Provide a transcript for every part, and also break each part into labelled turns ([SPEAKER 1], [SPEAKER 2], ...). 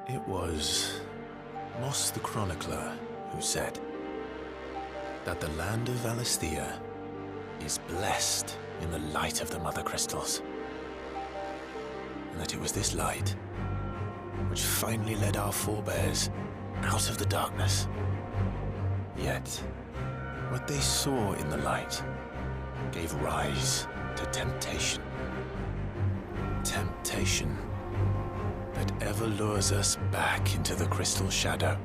[SPEAKER 1] It was Moss the Chronicler who said that the land of Valisthea is blessed in the light of the Mother Crystals, and that it was this light which finally led our forebears out of the darkness. Yet, what they saw in the light gave rise to temptation. Temptation that ever lures us back into the crystal shadow.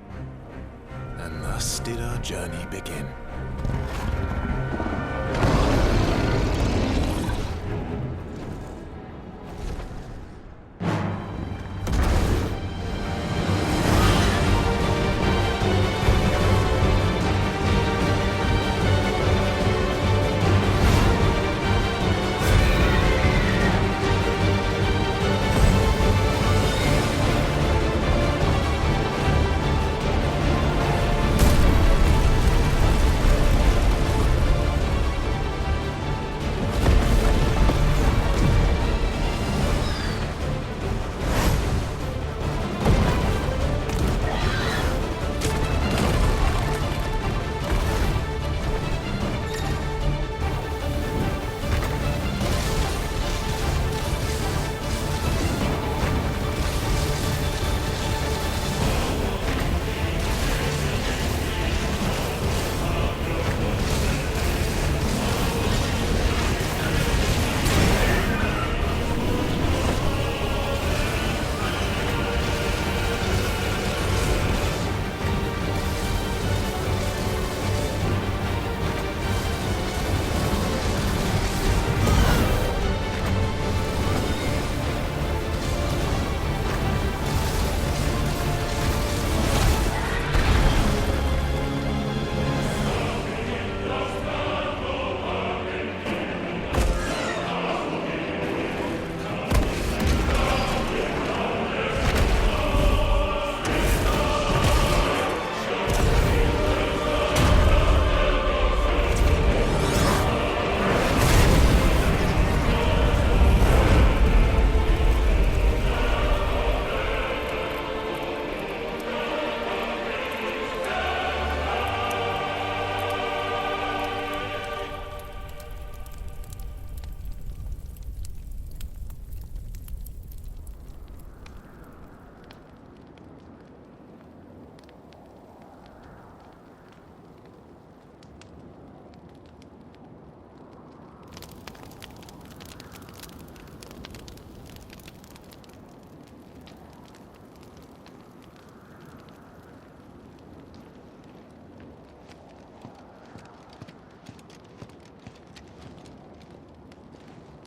[SPEAKER 1] And thus did our journey begin.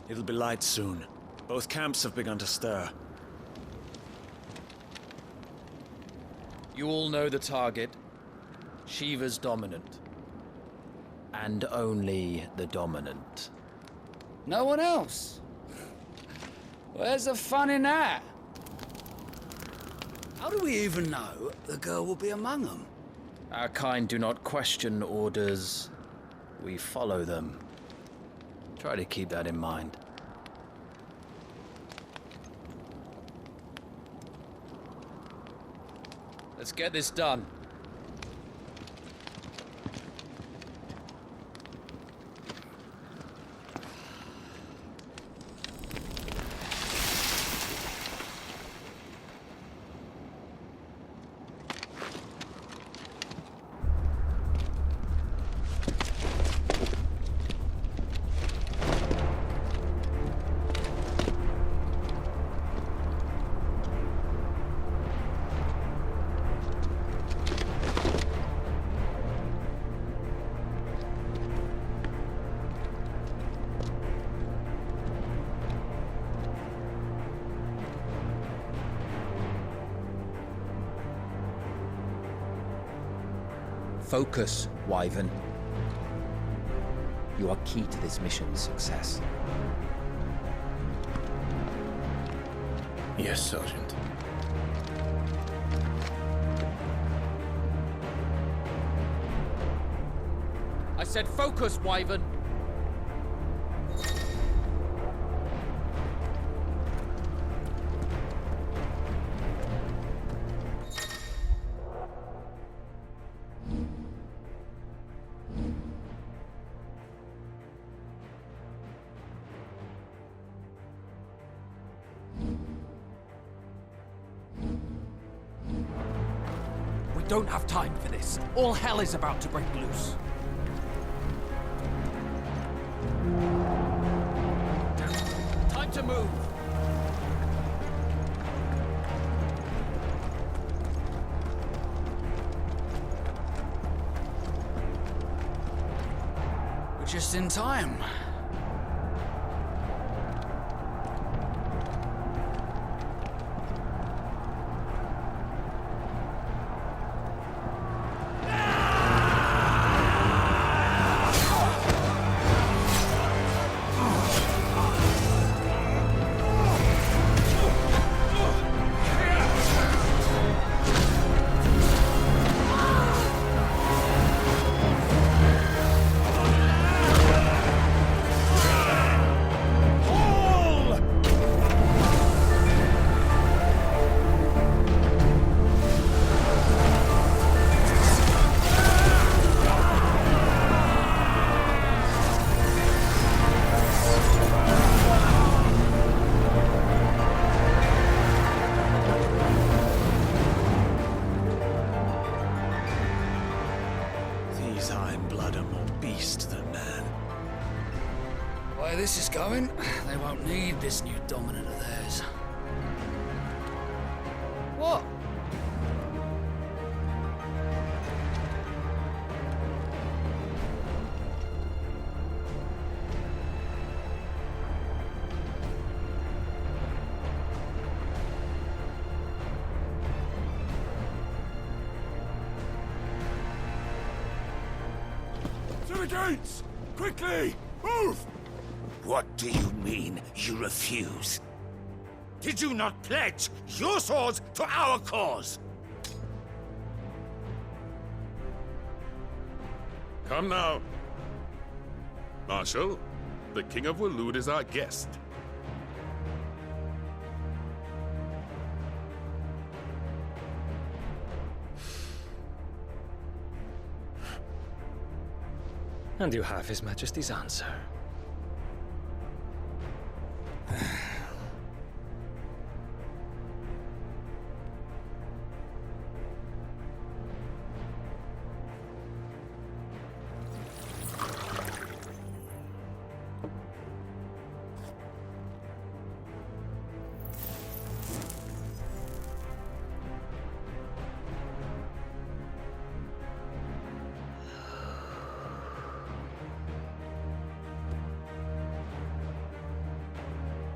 [SPEAKER 2] It'll be light soon. Both camps have begun to stir.
[SPEAKER 3] You all know the target. Shiva's dominant. And only the dominant.
[SPEAKER 4] No one else? Where's the fun in that? How do we even know the girl will be among them?
[SPEAKER 3] Our kind do not question orders. We follow them. Try to keep that in mind. Let's get this done.
[SPEAKER 5] Focus, Wyvern. You are key to this mission's success.
[SPEAKER 1] Yes, Sergeant.
[SPEAKER 3] I said focus, Wyvern!
[SPEAKER 6] don't have time for this. All hell is about to break loose. Time to move.
[SPEAKER 4] We're just in time.
[SPEAKER 2] These Iron Blood are more beast than man.
[SPEAKER 4] Where this is going, they won't need this new dominant of theirs. What?
[SPEAKER 7] To the gates! Quickly! Move!
[SPEAKER 8] What do you mean, you refuse? Did you not pledge your swords to our cause?
[SPEAKER 7] Come now. Marshal, the King of Waloed is our guest.
[SPEAKER 9] And you have His Majesty's answer.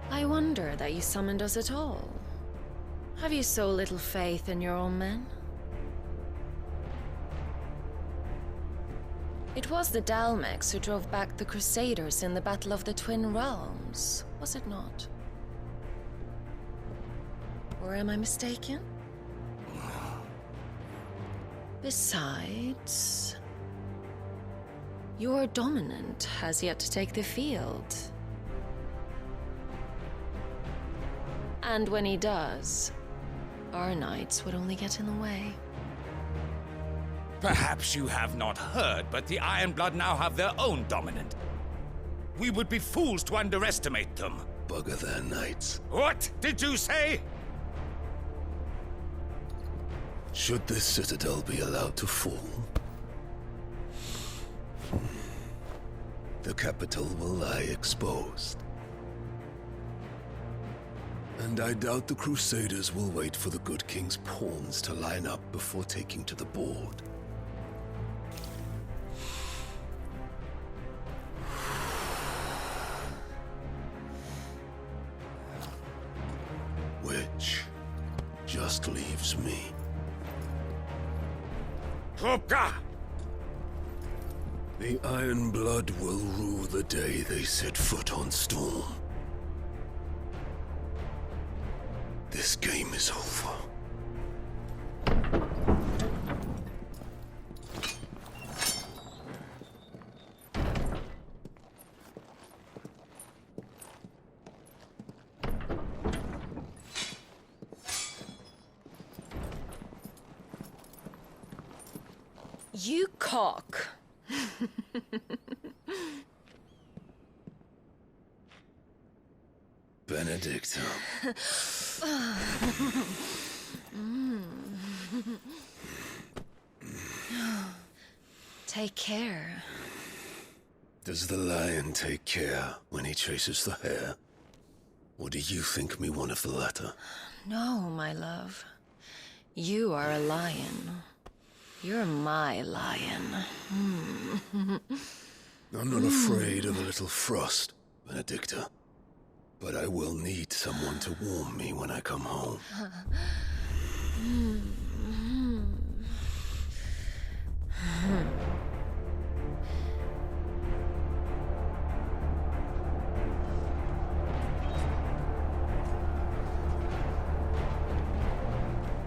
[SPEAKER 10] I wonder that you summoned us at all. Have you so little faith in your own men? It was the Dalmex who drove back the Crusaders in the Battle of the Twin Realms, was it not? Or am I mistaken? Besides, your dominant has yet to take the field. And when he does, our knights would only get in the way.
[SPEAKER 8] Perhaps you have not heard, but the Iron Blood now have their own dominant. We would be fools to underestimate them.
[SPEAKER 1] Bugger their knights.
[SPEAKER 8] What did you say?
[SPEAKER 1] Should this citadel be allowed to fall, the capital will lie exposed. And I doubt the Crusaders will wait for the good king's pawns to line up before taking to the board. Which just leaves me.
[SPEAKER 8] Hopka!
[SPEAKER 1] The Iron Blood will rue the day they set foot on Storm. This game is over.
[SPEAKER 10] You cock.
[SPEAKER 1] Benedicta.
[SPEAKER 10] Take care.
[SPEAKER 7] Does the lion take care when he chases the hare? Or do you think me one of the latter?
[SPEAKER 10] No, my love. You are a lion. You're my lion.
[SPEAKER 7] I'm not afraid of a little frost, Benedicta. But I will need someone to warm me when I come home.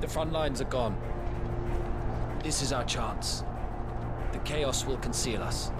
[SPEAKER 3] The front lines are gone. This is our chance. The chaos will conceal us.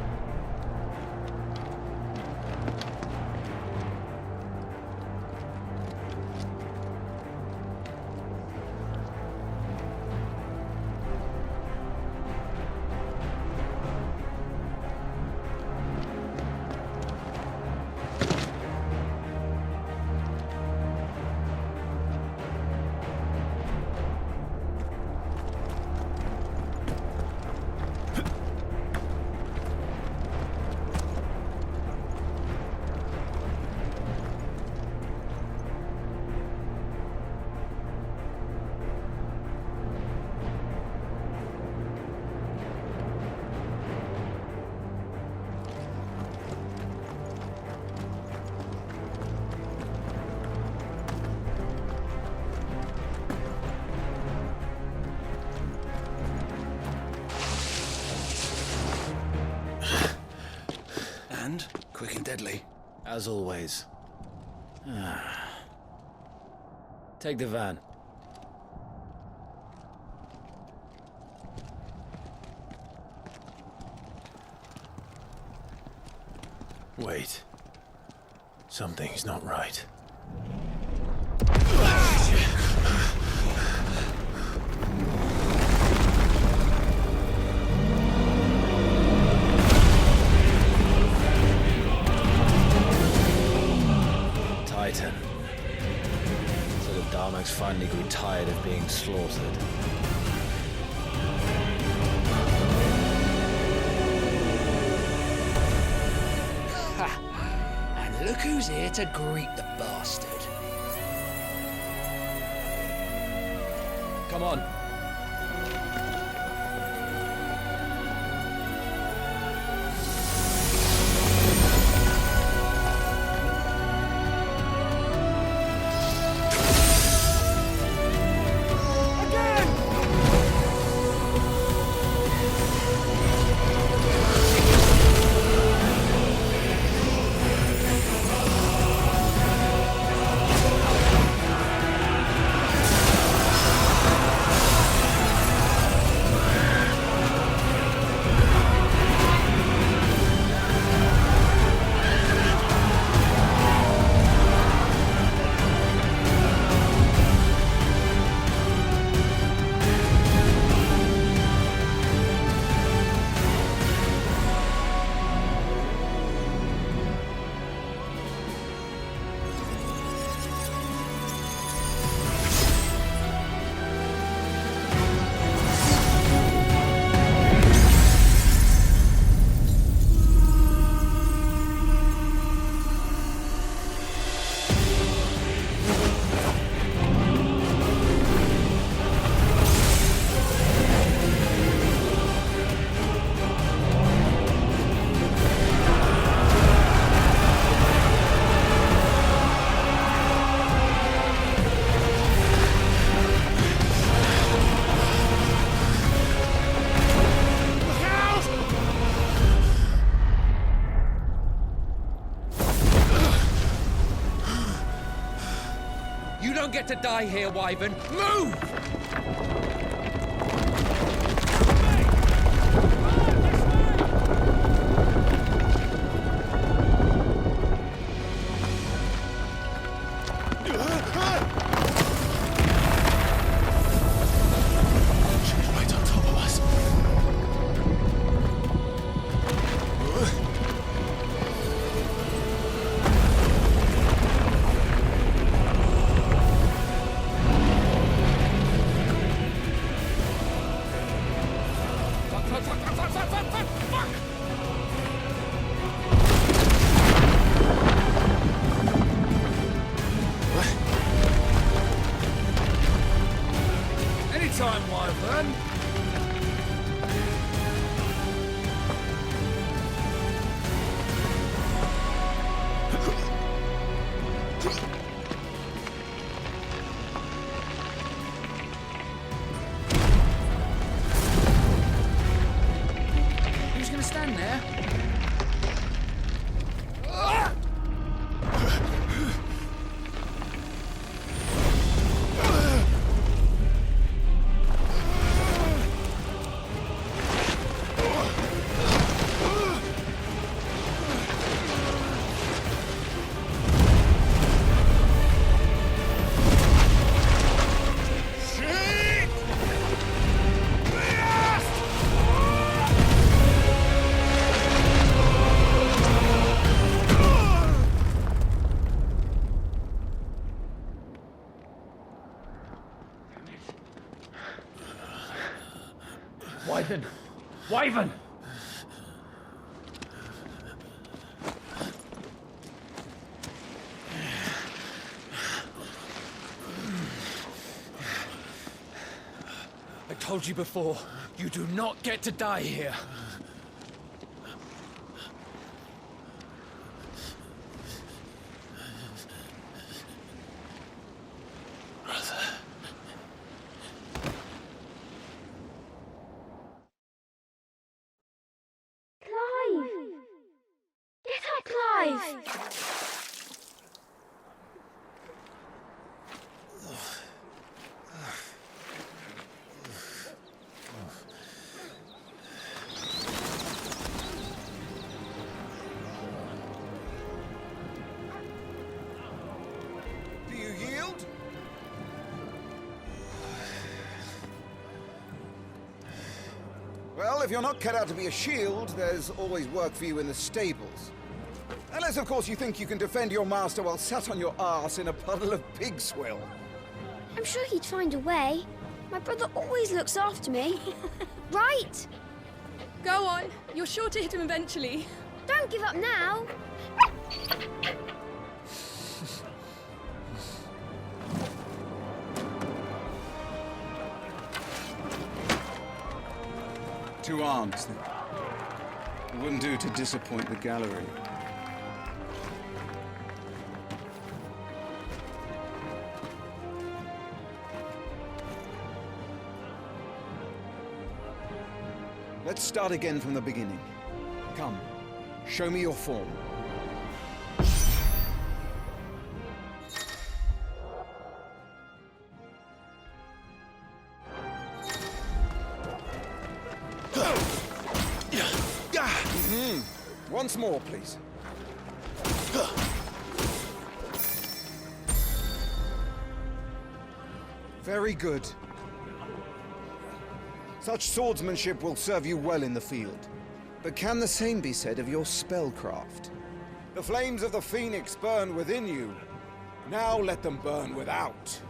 [SPEAKER 4] Quick and deadly.
[SPEAKER 3] As always. Take the van.
[SPEAKER 1] Wait. Something's not right.
[SPEAKER 3] Titan. So the Darmax finally grew tired of being slaughtered.
[SPEAKER 4] And look who's here to greet the bastard.
[SPEAKER 3] Come on.
[SPEAKER 6] You don't get to die here, Wyvern. Move!
[SPEAKER 1] Right on top of us.
[SPEAKER 4] Fuck! Anytime, Wyvern. Who's gonna stand there?
[SPEAKER 6] Wyvern! Wyvern! I told you before, you do not get to die here.
[SPEAKER 11] Do you yield? Well, if you're not cut out to be a shield, there's always work for you in the stables. Unless, of course, you think you can defend your master while sat on your arse in a puddle of pig swill.
[SPEAKER 12] I'm sure he'd find a way. My brother always looks after me. Right?
[SPEAKER 13] Go on. You're sure to hit him eventually.
[SPEAKER 12] Don't give up now.
[SPEAKER 11] Two arms, then. It wouldn't do to disappoint the gallery. Let's start again from the beginning. Come, show me your form. Once more, please. Very good. Such swordsmanship will serve you well in the field. But can the same be said of your spellcraft? The flames of the Phoenix burn within you. Now let them burn without.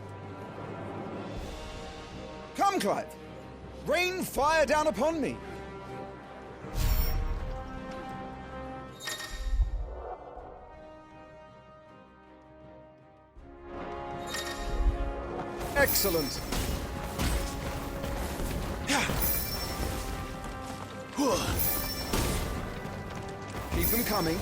[SPEAKER 11] Come, Clive. Rain fire down upon me. Excellent. Keep them coming.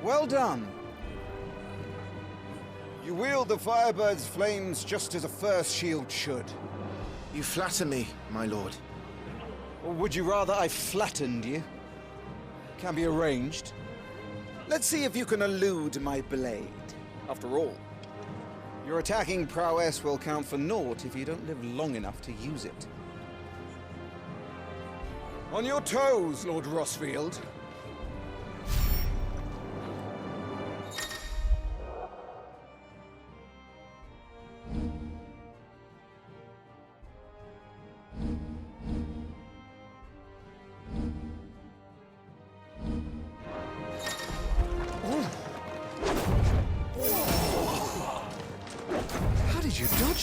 [SPEAKER 11] Well done. You wield the Firebird's flames just as a first shield should.
[SPEAKER 14] You flatter me, my lord.
[SPEAKER 11] Or would you rather I flattened you? Can be arranged. Let's see if you can elude my blade. After all, your attacking prowess will count for naught if you don't live long enough to use it. On your toes, Lord Rossfield.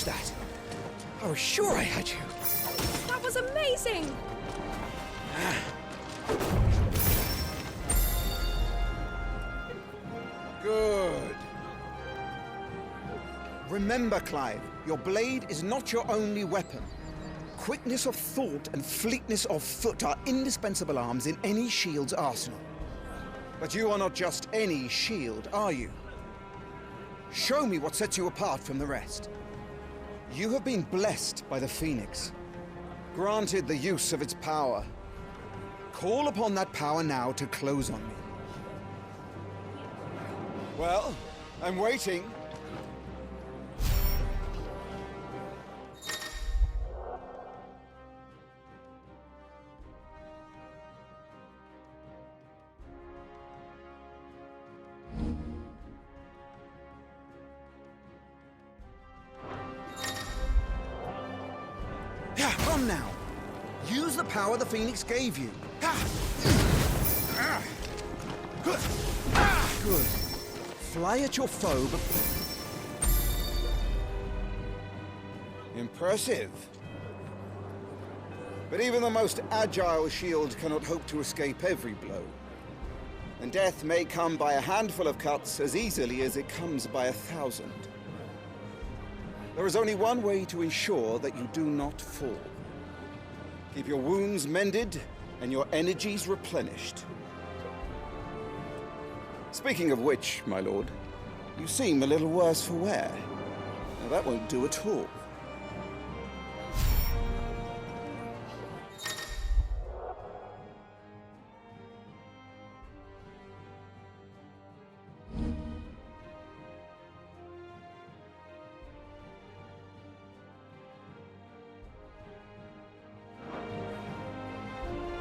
[SPEAKER 11] touch that! I was sure I had you.
[SPEAKER 13] That was amazing!
[SPEAKER 11] Good. Remember, Clive, your blade is not your only weapon. Quickness of thought and fleetness of foot are indispensable arms in any shield's arsenal. But you are not just any shield, are you? Show me what sets you apart from the rest. You have been blessed by the Phoenix, granted the use of its power. Call upon that power now to close on me. Well, I'm waiting. Come now. Use the power the Phoenix gave you. Good. Fly at your foe, but... Impressive. But even the most agile shield cannot hope to escape every blow. And death may come by a handful of cuts as easily as it comes by 1,000. There is only one way to ensure that you do not fall. Keep your wounds mended and your energies replenished. Speaking of which, my lord, you seem a little worse for wear. Now that won't do at all.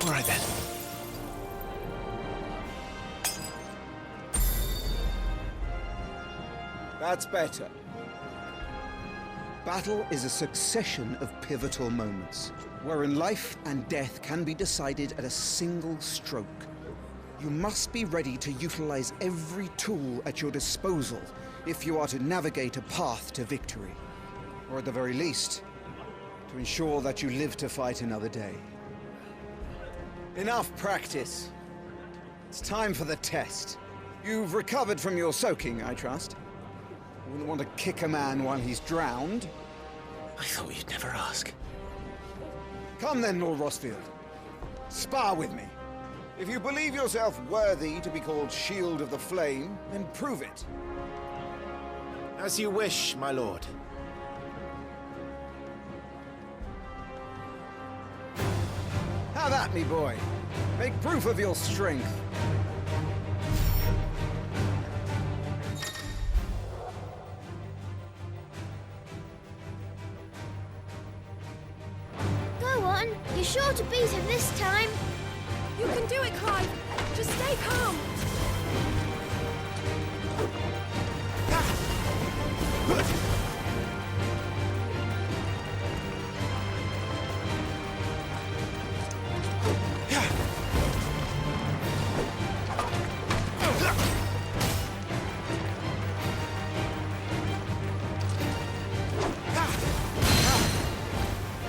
[SPEAKER 1] All right then.
[SPEAKER 11] That's better. Battle is a succession of pivotal moments, wherein life and death can be decided at a single stroke. You must be ready to utilize every tool at your disposal if you are to navigate a path to victory. Or at the very least, to ensure that you live to fight another day. Enough practice. It's time for the test. You've recovered from your soaking, I trust. You wouldn't want to kick a man while he's drowned.
[SPEAKER 1] I thought you'd never ask.
[SPEAKER 11] Come then, Lord Rosfield. Spar with me. If you believe yourself worthy to be called Shield of the Flame, then prove it.
[SPEAKER 14] As you wish, my lord.
[SPEAKER 11] Have at me, boy. Make proof of your strength.
[SPEAKER 12] Go on. You're sure to beat him this time.
[SPEAKER 13] You can do it, Clive. Just stay calm.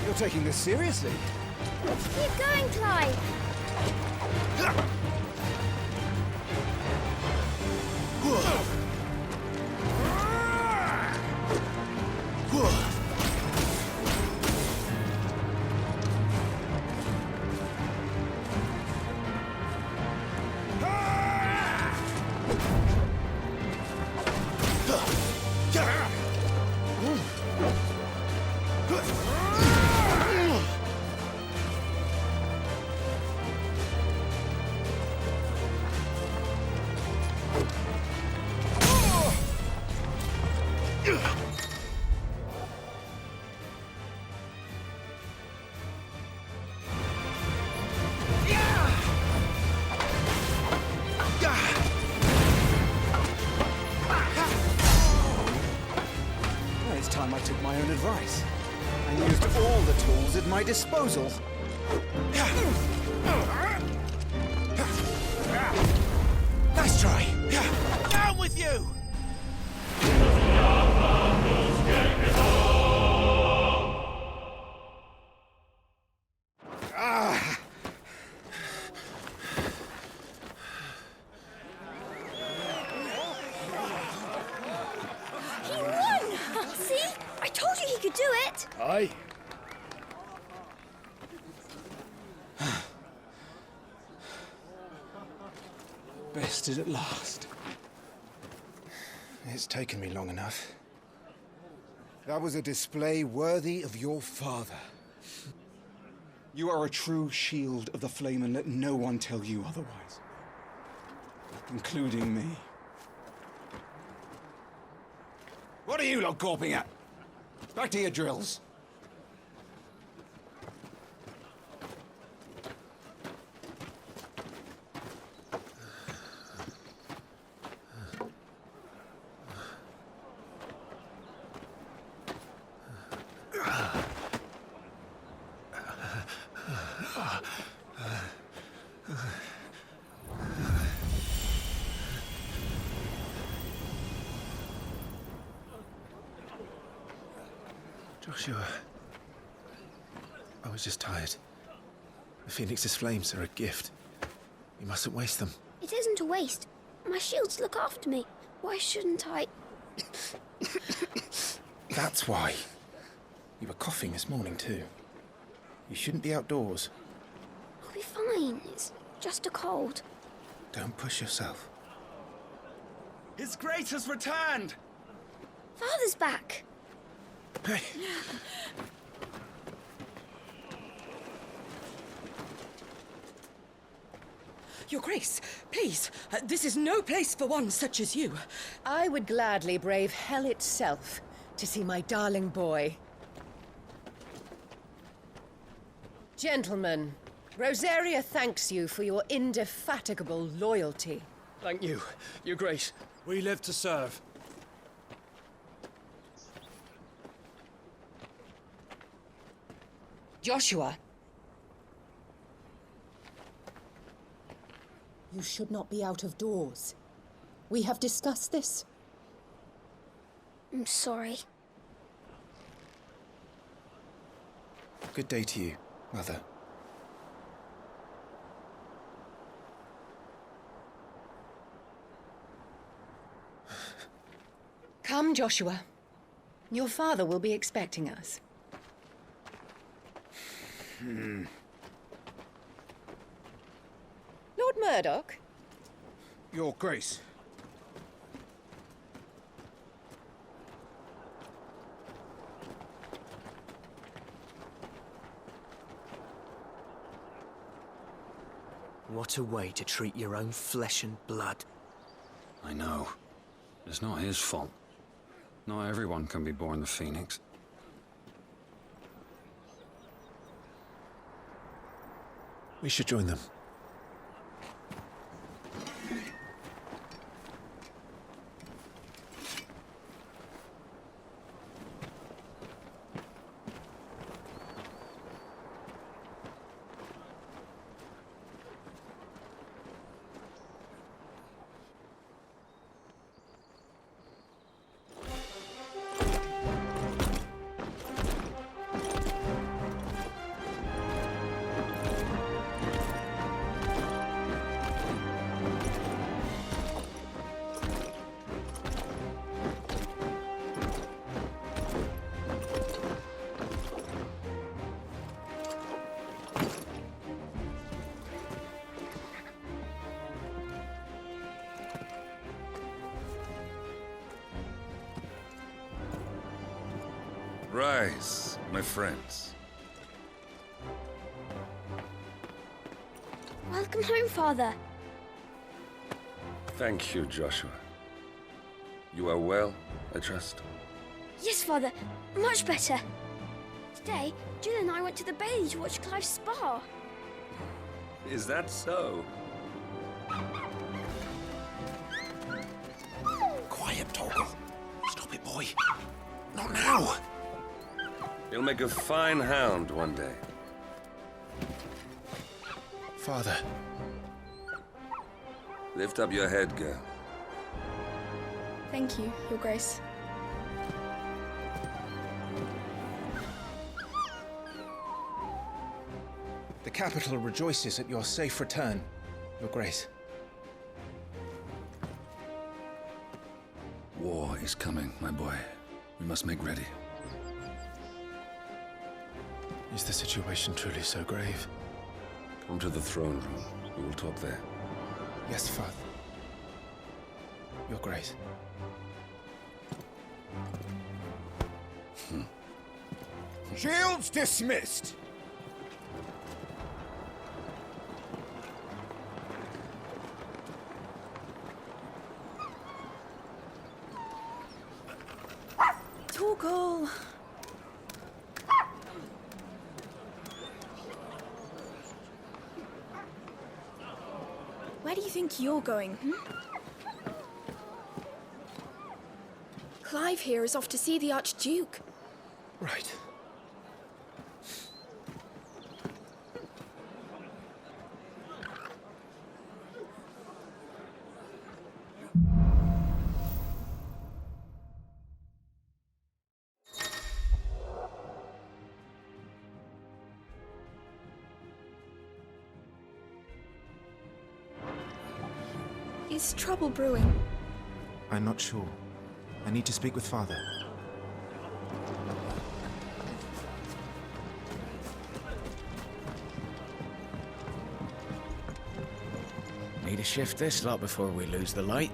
[SPEAKER 11] You're taking this seriously.
[SPEAKER 12] Keep going, Clive.
[SPEAKER 11] It's time I took my own advice and used all the tools at my disposal.
[SPEAKER 8] Nice try. Down with you!
[SPEAKER 12] could do it!
[SPEAKER 4] Aye.
[SPEAKER 11] Bested at last. It's taken me long enough. That was a display worthy of your father. You are a true shield of the flame, and let no one tell you otherwise. Including me. What are you lot gawping at? Back to your drills.
[SPEAKER 1] Joshua, I was just tired. The Phoenix's flames are a gift. You mustn't waste them.
[SPEAKER 12] It isn't a waste. My shields look after me. Why shouldn't I?
[SPEAKER 1] That's why. You were coughing this morning too. You shouldn't be outdoors.
[SPEAKER 12] I'll be fine. It's just a cold.
[SPEAKER 1] Don't push yourself.
[SPEAKER 2] His Grace has returned!
[SPEAKER 12] Father's back.
[SPEAKER 1] Hey.
[SPEAKER 15] Your Grace, please, this is no place for one such as you.
[SPEAKER 16] I would gladly brave hell itself to see my darling boy. Gentlemen, Rosaria thanks you for your indefatigable loyalty.
[SPEAKER 9] Thank you, Your Grace.
[SPEAKER 2] We live to serve.
[SPEAKER 15] Joshua. You should not be out of doors. We have discussed this.
[SPEAKER 12] I'm sorry.
[SPEAKER 1] Good day to you, Mother.
[SPEAKER 16] Come, Joshua. Your father will be expecting us. Lord Murdoch?
[SPEAKER 11] Your Grace.
[SPEAKER 6] What a way to treat your own flesh and blood.
[SPEAKER 17] I know. It's not his fault. Not everyone can be born the Phoenix.
[SPEAKER 1] We should join them.
[SPEAKER 18] Rise, my friends.
[SPEAKER 12] Welcome home, Father.
[SPEAKER 18] Thank you, Joshua. You are well, I trust?
[SPEAKER 12] Yes, Father. Much better. Today, Jill and I went to the Bailey to watch Clive's spa.
[SPEAKER 18] Is that so?
[SPEAKER 1] Quiet, Torgal. Stop it, boy. Not now.
[SPEAKER 18] You'll make a fine hound one day.
[SPEAKER 1] Father.
[SPEAKER 18] Lift up your head, girl.
[SPEAKER 13] Thank you, Your Grace.
[SPEAKER 1] The capital rejoices at your safe return, Your Grace.
[SPEAKER 18] War is coming, my boy. We must make ready.
[SPEAKER 1] Is the situation truly so grave?
[SPEAKER 18] Come to the throne room. We will talk there.
[SPEAKER 1] Yes, Father. Your Grace.
[SPEAKER 11] Shields dismissed!
[SPEAKER 13] Torgal! Where do you think you're going, Clive here is off to see the Archduke.
[SPEAKER 1] Right.
[SPEAKER 13] Is trouble brewing?
[SPEAKER 19] I'm not sure. I need to speak with Father.
[SPEAKER 2] Need to shift this lot before we lose the light.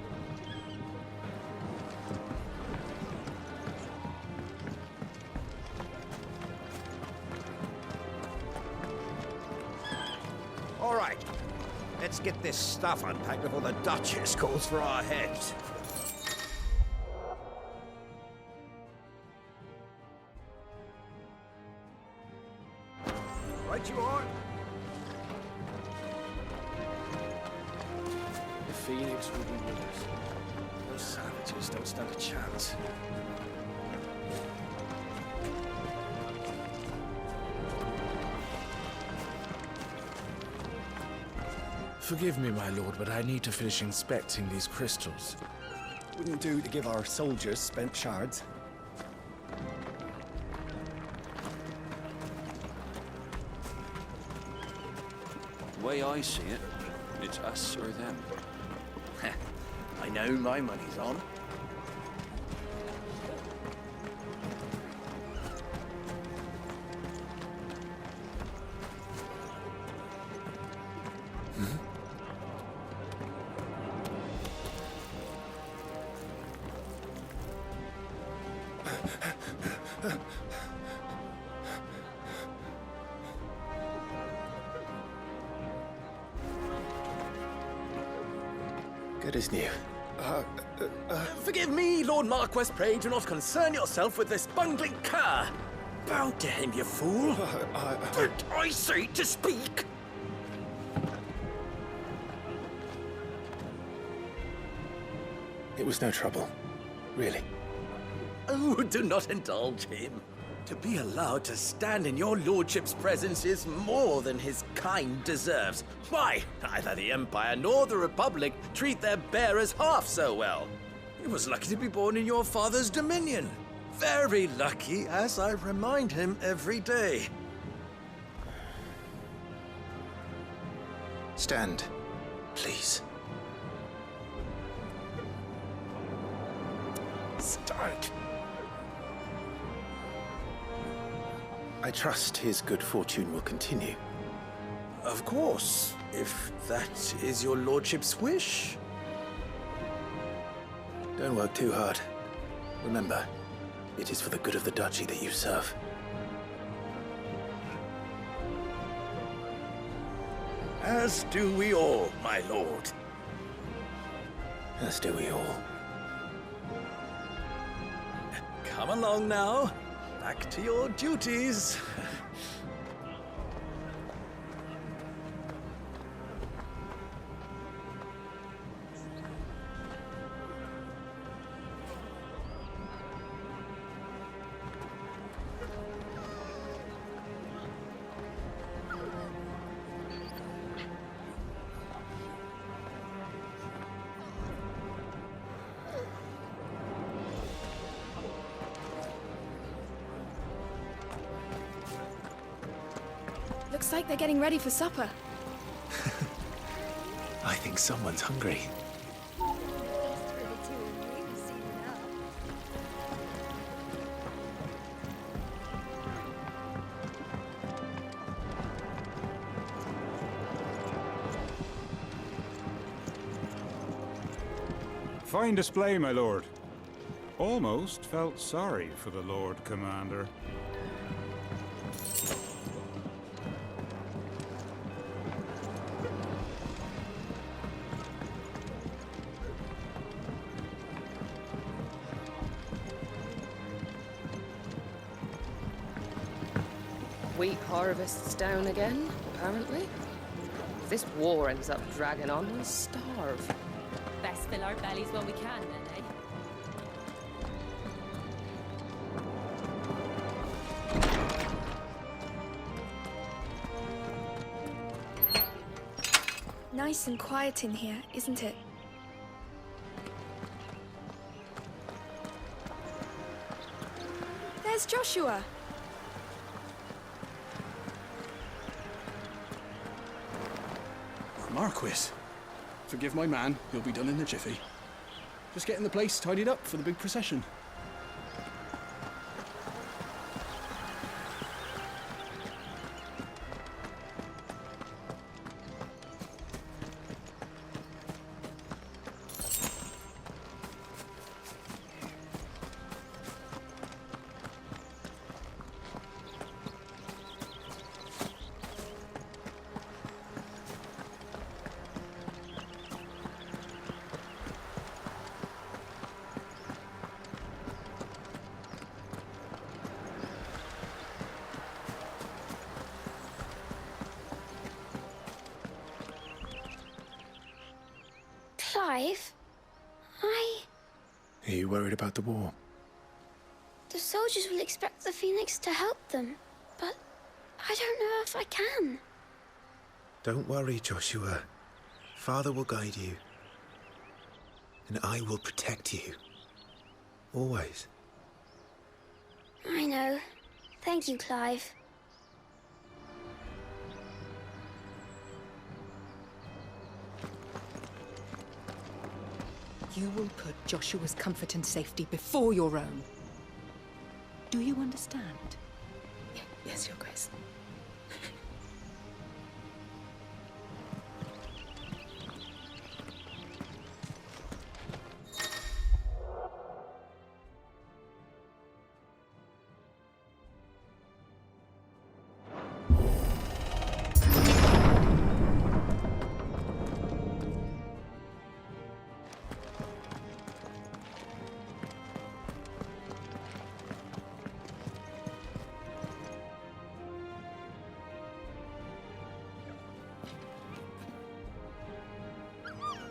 [SPEAKER 8] All right. Let's get this stuff unpacked before the Duchess calls for our heads. Right you are.
[SPEAKER 2] The Phoenix will be with us. Those savages don't stand a chance.
[SPEAKER 6] Forgive me, my lord, but I need to finish inspecting these crystals.
[SPEAKER 20] Wouldn't do to give our soldiers spent shards.
[SPEAKER 18] The way I see it, it's us or them.
[SPEAKER 2] I know my money's on.
[SPEAKER 1] Good as new.
[SPEAKER 6] Forgive me, Lord Marquess, pray do not concern yourself with this bungling cur.
[SPEAKER 8] Bow to him, you fool! Don't I say to speak?
[SPEAKER 1] It was no trouble. Really.
[SPEAKER 6] Oh, do not indulge him. To be allowed to stand in your lordship's presence is more than his kind deserves. Why, neither the Empire nor the Republic treat their bearers half so well. He was lucky to be born in your father's dominion. Very lucky, as I remind him every day.
[SPEAKER 1] Stand, please.
[SPEAKER 6] Start.
[SPEAKER 1] I trust his good fortune will continue.
[SPEAKER 6] Of course, if that is your lordship's wish.
[SPEAKER 1] Don't work too hard. Remember, it is for the good of the duchy that you serve.
[SPEAKER 6] As do we all, my lord.
[SPEAKER 1] As do we all.
[SPEAKER 6] Come along now. Back to your duties.
[SPEAKER 13] Looks like they're getting ready for supper.
[SPEAKER 1] I think someone's hungry.
[SPEAKER 21] Fine display, my lord. Almost felt sorry for the Lord Commander.
[SPEAKER 22] Wheat harvests down again, apparently. If this war ends up dragging on, we'll starve.
[SPEAKER 23] Best fill our bellies when we can, then, eh?
[SPEAKER 13] Nice and quiet in here, isn't it? There's Joshua.
[SPEAKER 2] Marquis. Forgive my man, he'll be done in a jiffy. Just getting the place tidied up for the big procession.
[SPEAKER 12] Clive,
[SPEAKER 1] Are you worried about the war?
[SPEAKER 12] the soldiers will expect the Phoenix to help them, but I don't know if I can.
[SPEAKER 1] Don't worry, Joshua. Father will guide you. And I will protect you. Always.
[SPEAKER 12] I know. Thank you, Clive.
[SPEAKER 16] You will put Joshua's comfort and safety before your own. Do you understand?
[SPEAKER 22] Yes, Your Grace.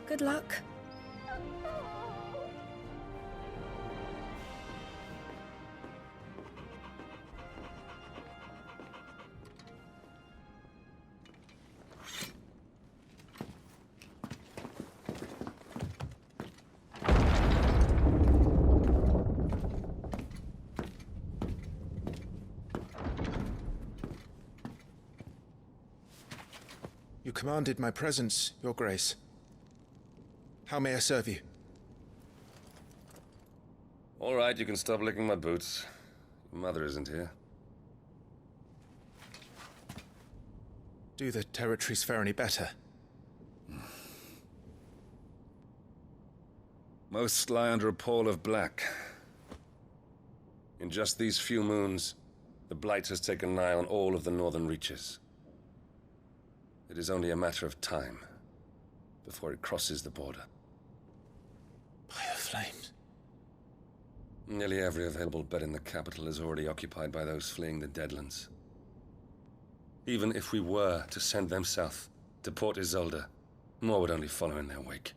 [SPEAKER 13] Good luck.
[SPEAKER 19] You commanded my presence, Your Grace. How may I serve you?
[SPEAKER 18] All right, you can stop licking my boots. Your mother isn't here.
[SPEAKER 19] Do the territories fare any better?
[SPEAKER 18] Most lie under a pall of black. In just these few moons, the Blight has taken nigh on all of the northern reaches. It is only a matter of time before it crosses the border.
[SPEAKER 1] By the flames.
[SPEAKER 18] Nearly every available bed in the capital is already occupied by those fleeing the Deadlands. Even if we were to send them south, to Port Isolde, more would only follow in their wake.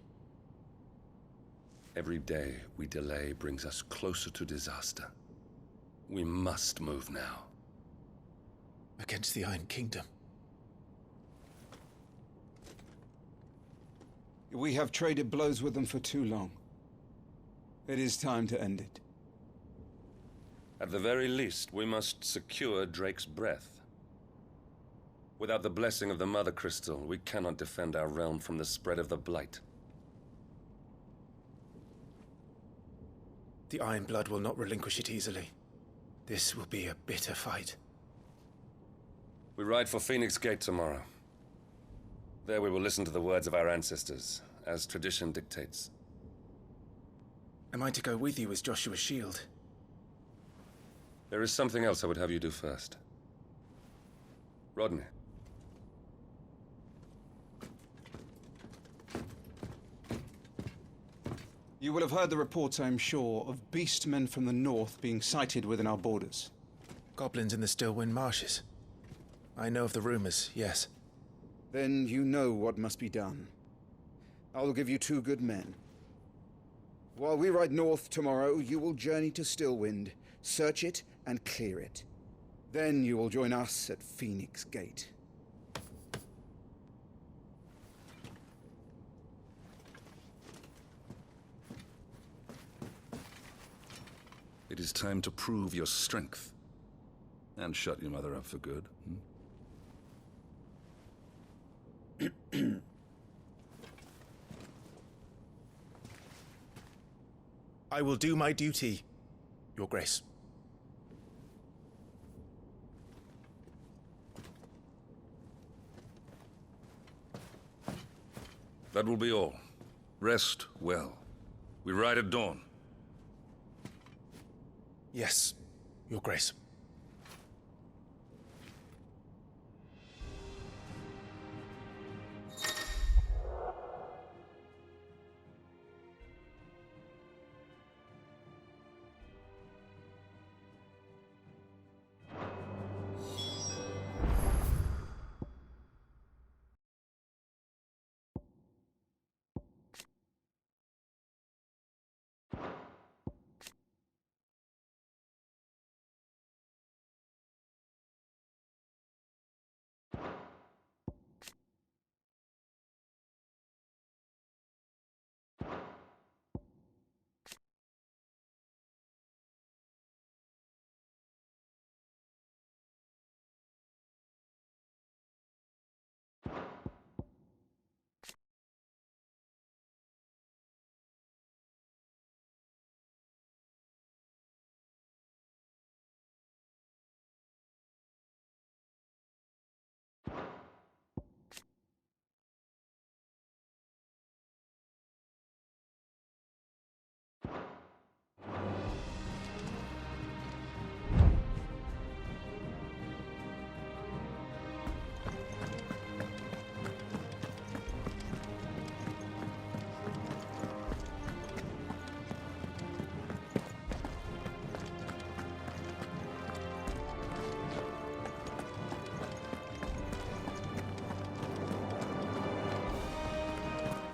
[SPEAKER 18] Every day we delay brings us closer to disaster. We must move now.
[SPEAKER 1] Against the Iron Kingdom.
[SPEAKER 11] We have traded blows with them for too long. It is time to end it.
[SPEAKER 18] At the very least, we must secure Drake's breath. Without the blessing of the Mother Crystal, we cannot defend our realm from the spread of the Blight.
[SPEAKER 1] The Iron Blood will not relinquish it easily. This will be a bitter fight.
[SPEAKER 18] We ride for Phoenix Gate tomorrow. There we will listen to the words of our ancestors, as tradition dictates.
[SPEAKER 19] Am I to go with you as Joshua's shield?
[SPEAKER 18] There is something else I would have you do first. Rodney.
[SPEAKER 11] You will have heard the reports, I'm sure, of beastmen from the north being sighted within our borders.
[SPEAKER 19] Goblins in the Stillwind Marshes. I know of the rumors, yes.
[SPEAKER 11] Then you know what must be done. I will give you 2 good men. While we ride north tomorrow, you will journey to Stillwind, search it, and clear it. Then you will join us at Phoenix Gate.
[SPEAKER 5] It is time to prove your strength. And shut your mother up for good.
[SPEAKER 19] I will do my duty, Your Grace.
[SPEAKER 5] That will be all. Rest well. We ride at dawn.
[SPEAKER 19] Yes, Your Grace.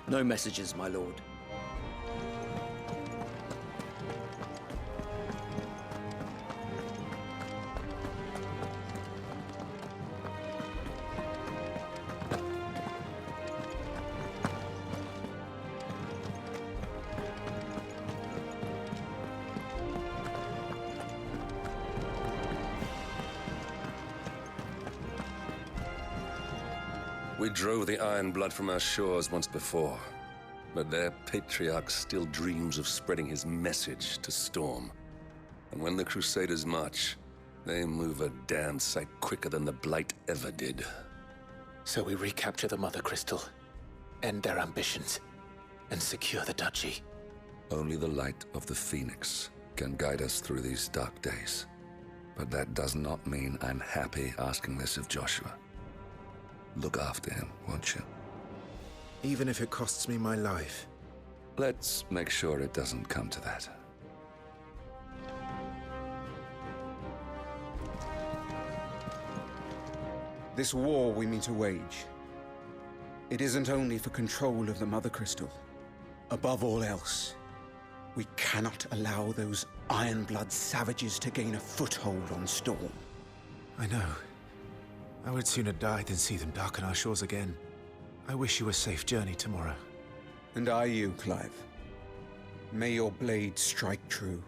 [SPEAKER 6] No messages, my lord.
[SPEAKER 18] We drove the Iron Blood from our shores once before, but their patriarch still dreams of spreading his message to Storm. And when the Crusaders march, they move a damn sight quicker than the Blight ever did.
[SPEAKER 1] So we recapture the Mother Crystal, end their ambitions, and secure the duchy.
[SPEAKER 18] Only the light of the Phoenix can guide us through these dark days. But that does not mean I'm happy asking this of Joshua. Look after him, won't you?
[SPEAKER 19] Even if it costs me my life.
[SPEAKER 18] Let's make sure it doesn't come to that.
[SPEAKER 11] This war we mean to wage, it isn't only for control of the Mother Crystal. Above all else, we cannot allow those Ironblood savages to gain a foothold on Storm.
[SPEAKER 19] I know. I would sooner die than see them darken our shores again. I wish you a safe journey tomorrow.
[SPEAKER 11] And I you, Clive. May your blade strike true.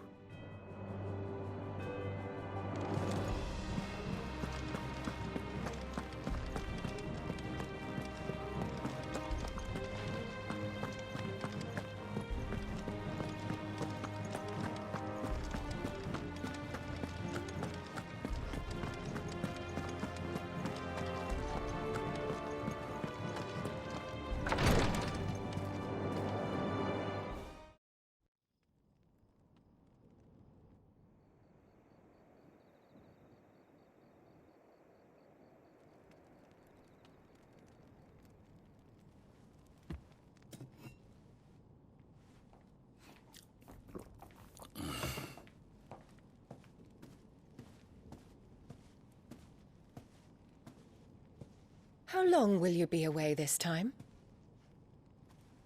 [SPEAKER 16] How long will you be away this time?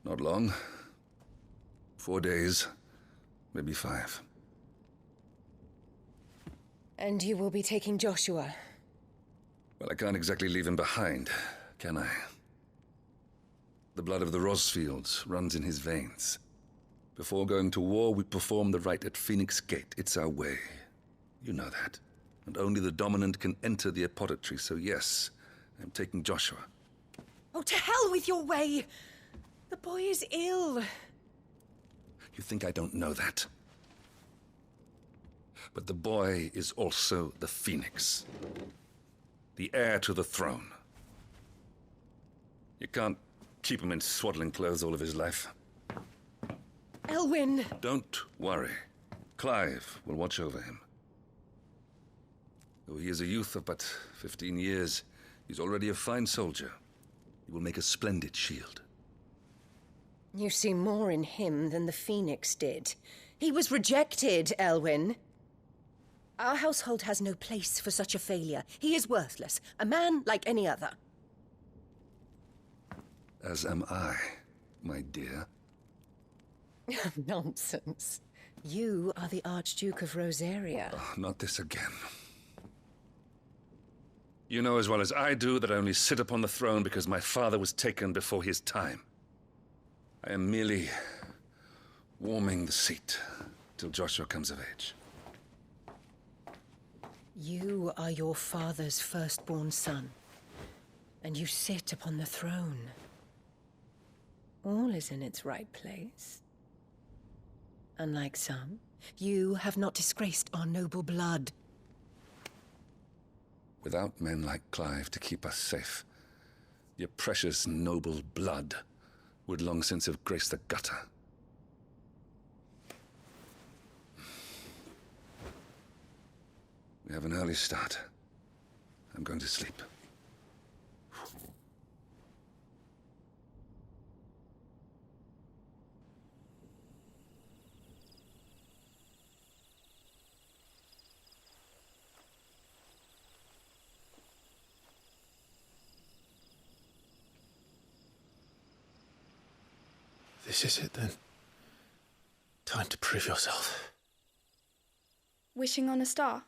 [SPEAKER 5] Not long. 4 days, maybe 5.
[SPEAKER 16] And you will be taking Joshua?
[SPEAKER 5] Well, I can't exactly leave him behind, can I? The blood of the Rosfields runs in his veins. Before going to war, we perform the rite at Phoenix Gate. It's our way. You know that. And only the dominant can enter the apothecary, so yes, I'm taking Joshua.
[SPEAKER 16] Oh, to hell with your way! The boy is ill.
[SPEAKER 5] You think I don't know that? But the boy is also the Phoenix. The heir to the throne. You can't keep him in swaddling clothes all of his life.
[SPEAKER 16] Elwyn!
[SPEAKER 5] Don't worry. Clive will watch over him. Though he is a youth of but 15 years, he's already a fine soldier. He will make a splendid shield.
[SPEAKER 16] You see more in him than the Phoenix did. He was rejected, Elwyn. Our household has no place for such a failure. He is worthless, a man like any other.
[SPEAKER 5] As am I, my dear.
[SPEAKER 16] Nonsense. You are the Archduke of Rosaria.
[SPEAKER 5] Oh, not this again. You know as well as I do that I only sit upon the throne because my father was taken before his time. I am merely warming the seat till Joshua comes of age.
[SPEAKER 16] You are your father's firstborn son, and you sit upon the throne. All is in its right place. Unlike some, you have not disgraced our noble blood.
[SPEAKER 5] Without men like Clive to keep us safe, your precious noble blood would long since have graced the gutter. We have an early start. I'm going to sleep.
[SPEAKER 1] This is it then. Time to prove yourself.
[SPEAKER 13] Wishing on a star?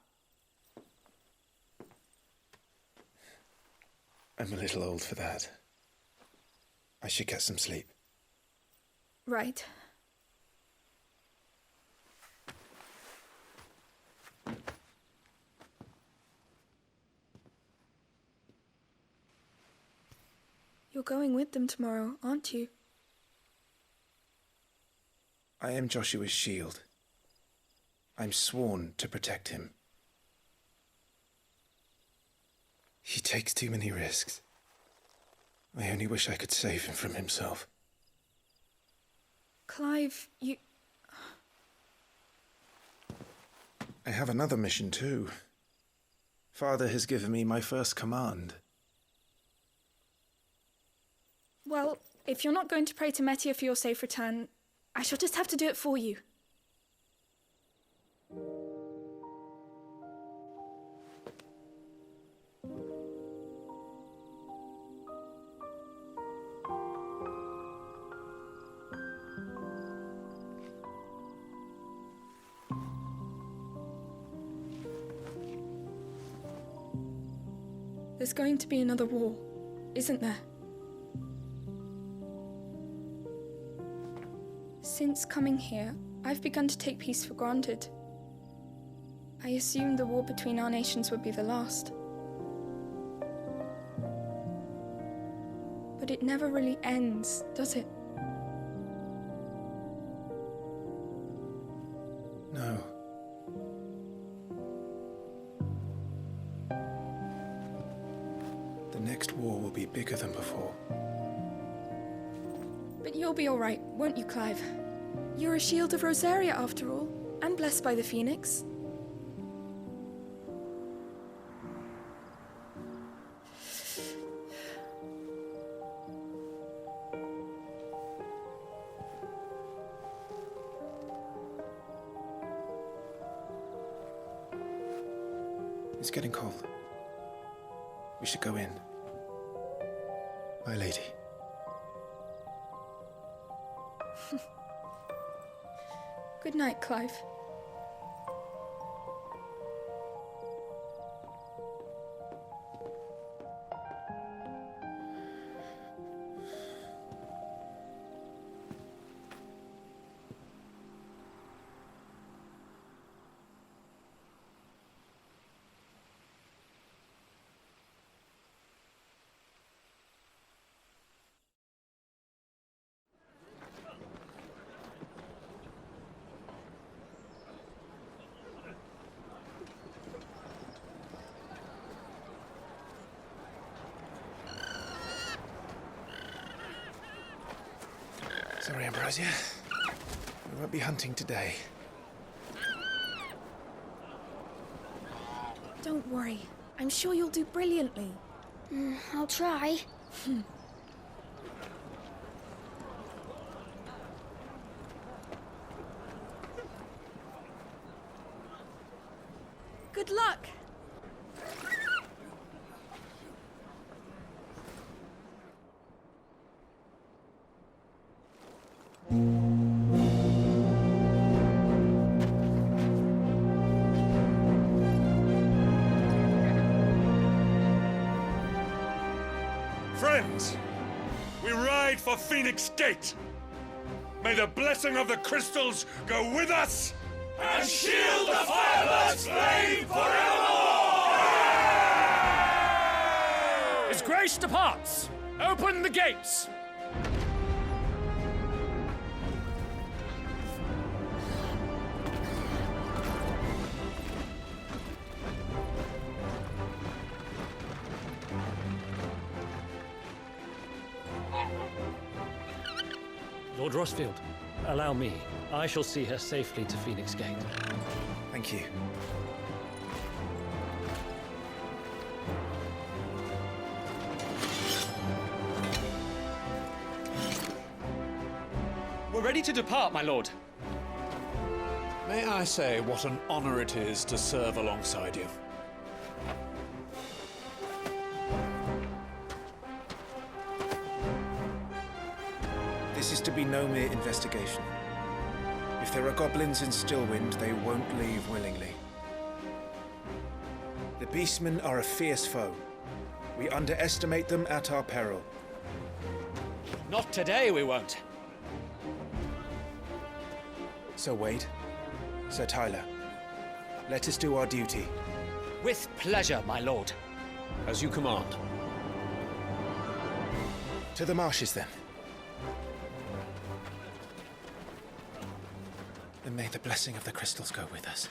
[SPEAKER 19] I'm a little old for that. I should get some sleep.
[SPEAKER 13] Right. You're going with them tomorrow, aren't you?
[SPEAKER 19] I am Joshua's shield. I'm sworn to protect him. He takes too many risks. I only wish I could save him from himself.
[SPEAKER 13] Clive, you...
[SPEAKER 19] I have another mission too. Father has given me my first command.
[SPEAKER 13] Well, if you're not going to pray to Metia for your safe return, I shall just have to do it for you. There's going to be another war, isn't there? Since coming here, I've begun to take peace for granted. I assumed the war between our nations would be the last. But it never really ends, does it?
[SPEAKER 19] No. The next war will be bigger than before.
[SPEAKER 13] But you'll be all right, won't you, Clive? You're a shield of Rosaria, after all, and blessed by the Phoenix.
[SPEAKER 19] It's getting cold. We should go in. My lady.
[SPEAKER 13] Good night, Clive.
[SPEAKER 19] Sorry, Ambrosia. We won't be hunting today.
[SPEAKER 3] Don't worry. I'm sure you'll do brilliantly.
[SPEAKER 12] I'll try.
[SPEAKER 3] Good luck!
[SPEAKER 7] Friends, we ride for Phoenix Gate. May the blessing of the crystals go with us
[SPEAKER 8] And shield the Firebird's flame forevermore!
[SPEAKER 9] His Grace departs! Open the gates!
[SPEAKER 10] Lord Rossfield, allow me. I shall see her safely to Phoenix Gate.
[SPEAKER 19] Thank you.
[SPEAKER 9] We're ready to depart, my lord.
[SPEAKER 2] May I say what an honor it is to serve alongside you?
[SPEAKER 19] This is to be no mere investigation. If there are goblins in Stillwind, they won't leave willingly. The Beastmen are a fierce foe. We underestimate them at our peril.
[SPEAKER 9] Not today, we won't.
[SPEAKER 19] Sir Wade, Sir Tyler, let us do our duty.
[SPEAKER 9] With pleasure, my lord.
[SPEAKER 2] As you command.
[SPEAKER 19] To the marshes, then. And may the blessing of the crystals go with us.